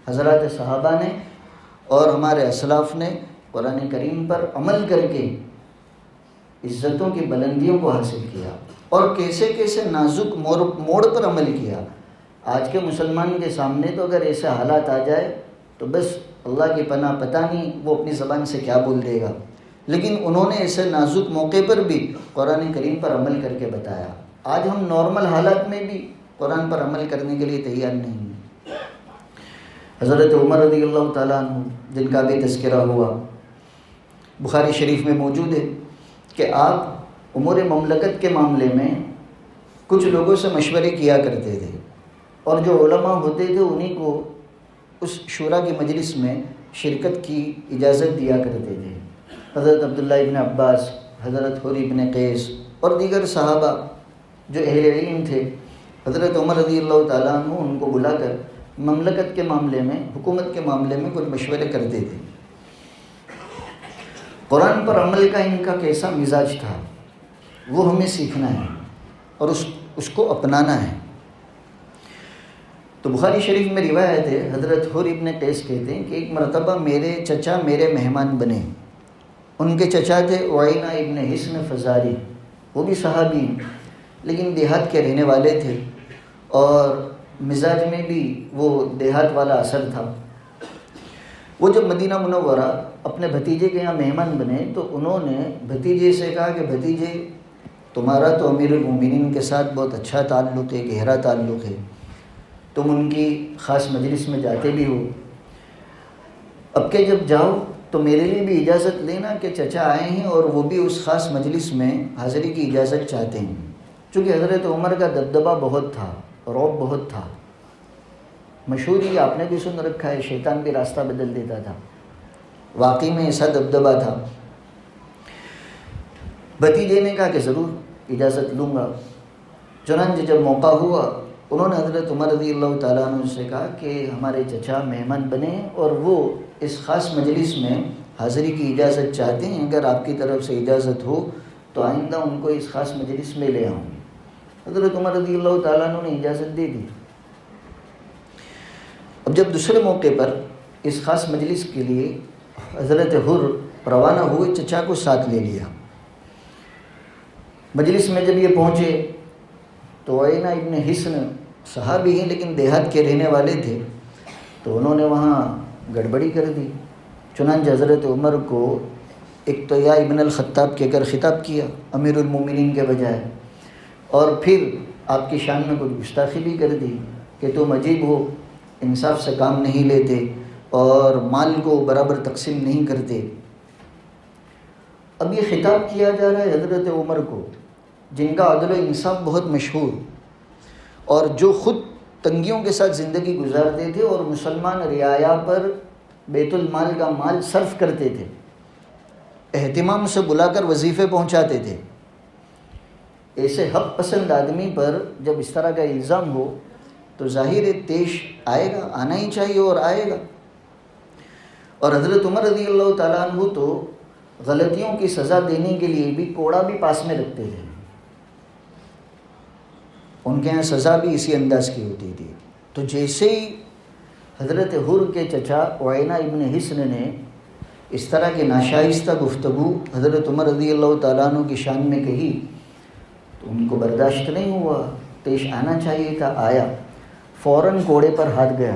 حضرات صحابہ نے اور ہمارے اسلاف نے قرآن کریم پر عمل کر کے عزتوں کی بلندیوں کو حاصل کیا، اور کیسے کیسے نازک موڑ پر عمل کیا۔ آج کے مسلمان کے سامنے تو اگر ایسے حالات آ جائے تو بس اللہ کی پناہ، پتہ نہیں وہ اپنی زبان سے کیا بول دے گا، لیکن انہوں نے ایسے نازک موقع پر بھی قرآن کریم پر عمل کر کے بتایا۔ آج ہم نارمل حالات میں بھی قرآن پر عمل کرنے کے لیے تیار نہیں ہیں۔ حضرت عمر رضی اللہ تعالیٰ عنہ، جن کا بھی تذکرہ ہوا، بخاری شریف میں موجود ہے کہ آپ امور مملکت کے معاملے میں کچھ لوگوں سے مشورے کیا کرتے تھے، اور جو علماء ہوتے تھے انہی کو اس شورا کی مجلس میں شرکت کی اجازت دیا کرتے تھے۔ حضرت عبداللہ ابن عباس، حضرت حر ابن قیس اور دیگر صحابہ جو اہل علم تھے، حضرت عمر رضی اللہ تعالیٰ عنہ ان کو بلا کر مملکت کے معاملے میں، حکومت کے معاملے میں کچھ مشورے کرتے تھے۔ قرآن پر عمل کا ان کا کیسا مزاج تھا وہ ہمیں سیکھنا ہے اور اس کو اپنانا ہے۔ تو بخاری شریف میں روایت ہے، حضرت حر ابن قیس کہتے ہیں کہ ایک مرتبہ میرے چچا میرے مہمان بنے۔ ان کے چچا تھے عینہ ابن حصن فزاری، وہ بھی صحابی لیکن دیہات کے رہنے والے تھے، اور مزاج میں بھی وہ دیہات والا اثر تھا۔ وہ جب مدینہ منورہ اپنے بھتیجے کے یہاں مہمان بنے تو انہوں نے بھتیجے سے کہا کہ بھتیجے، تمہارا تو امیر المومنین کے ساتھ بہت اچھا تعلق ہے، گہرا تعلق ہے، تم ان کی خاص مجلس میں جاتے بھی ہو، اب کہ جب جاؤ تو میرے لیے بھی اجازت لینا کہ چچا آئے ہیں اور وہ بھی اس خاص مجلس میں حاضری کی اجازت چاہتے ہیں۔ چونکہ حضرت عمر کا دبدبہ بہت تھا، رعب بہت تھا، مشہور ہی آپ نے بھی سن رکھا ہے، شیطان بھی راستہ بدل دیتا تھا، واقعی میں ایسا دبدبہ تھا۔ بھتیجے نے کہا کہ ضرور اجازت لوں گا۔ چنانچہ جب موقع ہوا انہوں نے حضرت عمر رضی اللہ تعالیٰ عنہ سے کہا کہ ہمارے چچا مہمان بنے اور وہ اس خاص مجلس میں حاضری کی اجازت چاہتے ہیں، اگر آپ کی طرف سے اجازت ہو تو آئندہ ان کو اس خاص مجلس میں لے آؤں۔ حضرت عمر رضی اللہ تعالیٰ عنہ نے اجازت دے دی۔ اب جب دوسرے موقع پر اس خاص مجلس کے لیے حضرت حر روانہ ہوئے، چچا کو ساتھ لے لیا۔ مجلس میں جب یہ پہنچے تو عینہ ابن حصن صحابی ہیں لیکن دیہات کے رہنے والے تھے، تو انہوں نے وہاں گڑبڑی کر دی۔ چنانچہ حضرت عمر کو ایک تو یا ابن الخطاب کہہ کر خطاب کیا امیر المومنین کے بجائے، اور پھر آپ کی شان میں کچھ گستاخی بھی کر دی کہ تم عجیب ہو، انصاف سے کام نہیں لیتے اور مال کو برابر تقسیم نہیں کرتے۔ اب یہ خطاب کیا جا رہا ہے حضرت عمر کو، جن کا عدل و انصاف بہت مشہور، اور جو خود تنگیوں کے ساتھ زندگی گزارتے تھے اور مسلمان رعایا پر بیت المال کا مال صرف کرتے تھے، اہتمام سے بلا کر وظیفے پہنچاتے تھے۔ ایسے حق پسند آدمی پر جب اس طرح کا الزام ہو تو ظاہر تیش آئے گا، آنا ہی چاہیے اور آئے گا۔ اور حضرت عمر رضی اللہ تعالیٰ عنہ تو غلطیوں کی سزا دینے کے لیے بھی کوڑا بھی پاس میں رکھتے تھے، ان کے یہاں سزا بھی اسی انداز کی ہوتی تھی۔ تو جیسے ہی حضرت حر کے چچا عینہ ابن حصن نے اس طرح کی ناشائستہ گفتگو حضرت عمر رضی اللہ تعالیٰ عنہ کی شان میں کہی تو ان کو برداشت نہیں ہوا، پیش آنا چاہیے تھا، آیا، فوراً کوڑے پر ہاتھ گیا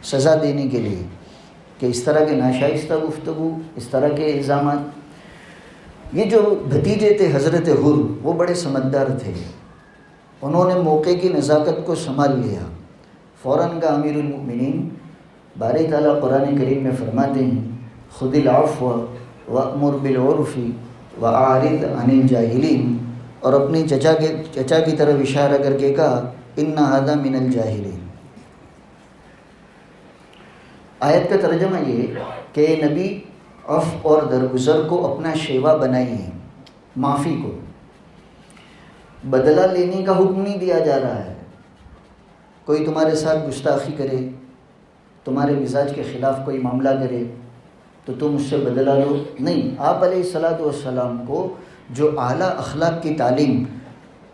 سزا دینے کے لیے کہ اس طرح کے ناشائستہ گفتگو، اس طرح کے الزامات۔ یہ جو بھتیجے تھے حضرت حر، وہ بڑے سمجھدار تھے، انہوں نے موقع کی نزاکت کو سنبھال لیا، فوراً کا امیر المؤمنین باری تعالیٰ قرآن کریم میں فرماتے ہیں خذ العفو وأمر بالعرف وأعرض عن الجاہلین، اور اپنی چچا کی طرف اشارہ کر کے کہا ان ھذا من الجاہلین۔ آیت کا ترجمہ یہ کہ نبی عفو اور درگزر کو اپنا شیوا بنائیے، معافی کو، بدلہ لینے کا حکم نہیں دیا جا رہا ہے۔ کوئی تمہارے ساتھ گستاخی کرے، تمہارے مزاج کے خلاف کوئی معاملہ کرے تو تم اس سے بدلہ لو، نہیں۔ آپ علیہ الصلاۃ والسلام کو جو اعلیٰ اخلاق کی تعلیم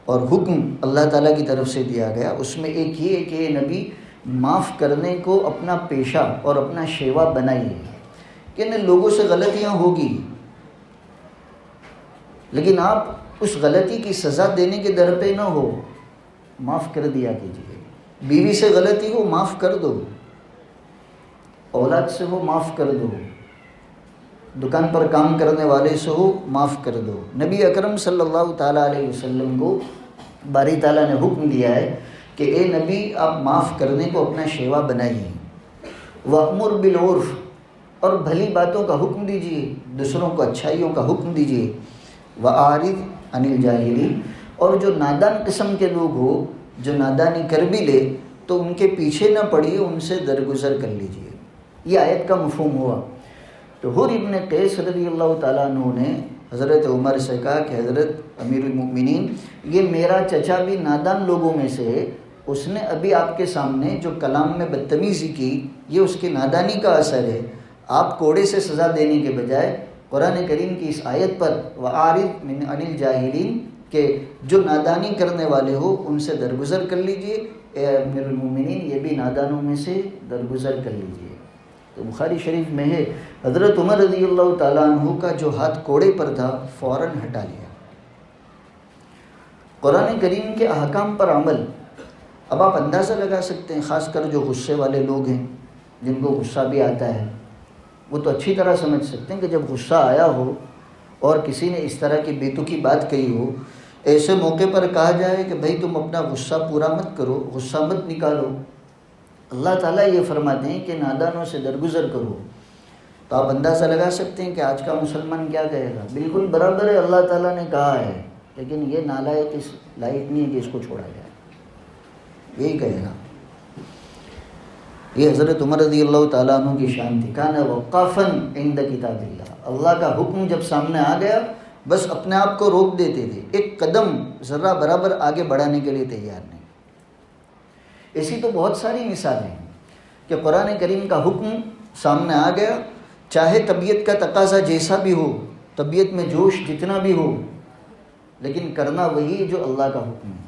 اور حکم اللہ تعالیٰ کی طرف سے دیا گیا، اس میں ایک یہ ہے کہ اے نبی معاف کرنے کو اپنا پیشہ اور اپنا شیوا بنائیے، کہ لوگوں سے غلطیاں ہوگی لیکن آپ اس غلطی کی سزا دینے کے در پہ نہ ہو، معاف کر دیا کیجیے۔ بیوی سے غلطی ہو معاف کر دو، اولاد سے ہو معاف کر دو، دکان پر کام کرنے والے سے ہو معاف کر دو۔ نبی اکرم صلی اللہ تعالیٰ علیہ وسلم کو باری تعالیٰ نے حکم دیا ہے کہ اے نبی آپ معاف کرنے کو اپنا شیوا بنائیے، وَأْمُرْ بِالْعُرْفِ، اور بھلی باتوں کا حکم دیجیے، دوسروں کو اچھائیوں کا حکم دیجیے، وَأَعْرِضْ عَنِ الْجَاهِلِينَ، اور جو نادان قسم کے لوگ ہو، جو نادانی کر بھی لے تو ان کے پیچھے نہ پڑیے، ان سے درگزر کر لیجیے۔ یہ آیت کا مفہوم ہوا۔ تو حر ابن قیس رضی اللہ تعالیٰ عنہ نے حضرت عمر سے کہا کہ حضرت امیر المؤمنین، یہ میرا چچا بھی نادان لوگوں میں سے ہے، اس نے ابھی آپ کے سامنے جو کلام میں بدتمیزی کی، یہ اس کی نادانی کا اثر ہے۔ آپ کوڑے سے سزا دینے کے بجائے قرآن کریم کی اس آیت پر وَأَعْرِضْ عَنِ الْجَاهِلِينَ کہ جو نادانی کرنے والے ہو ان سے درگزر کر لیجئے، اے امیر المومنین یہ بھی نادانوں میں سے درگزر کر لیجئے۔ تو بخاری شریف میں ہے حضرت عمر رضی اللہ تعالیٰ عنہ کا جو ہاتھ کوڑے پر تھا فوراً ہٹا لیا۔ قرآن کریم کے احکام پر عمل، اب آپ اندازہ لگا سکتے ہیں، خاص کر جو غصے والے لوگ ہیں جن کو غصہ بھی آتا ہے، وہ تو اچھی طرح سمجھ سکتے ہیں کہ جب غصہ آیا ہو اور کسی نے اس طرح کی بے تکی بات کہی ہو، ایسے موقع پر کہا جائے کہ بھائی تم اپنا غصہ پورا مت کرو، غصہ مت نکالو، اللہ تعالیٰ یہ فرماتے ہیں کہ نادانوں سے درگزر کرو، تو آپ اندازہ لگا سکتے ہیں کہ آج کا مسلمان کیا کہے گا؟ بالکل برابر ہے، اللہ تعالیٰ نے کہا ہے لیکن یہ نالائق اس لائق نہیں ہے کہ اس کو چھوڑا جائے، یہی کہے گا۔ یہ حضرت عمر رضی اللہ تعالیٰ عنہ کی شان تھی، کان وقافاً عند کتاب اللہ، اللہ کا حکم جب سامنے آ گیا بس اپنے آپ کو روک دیتے تھے، ایک قدم ذرہ برابر آگے بڑھانے کے لیے تیار نہیں۔ ایسی تو بہت ساری مثالیں ہیں کہ قرآن کریم کا حکم سامنے آ گیا، چاہے طبیعت کا تقاضا جیسا بھی ہو، طبیعت میں جوش جتنا بھی ہو، لیکن کرنا وہی جو اللہ کا حکم ہے۔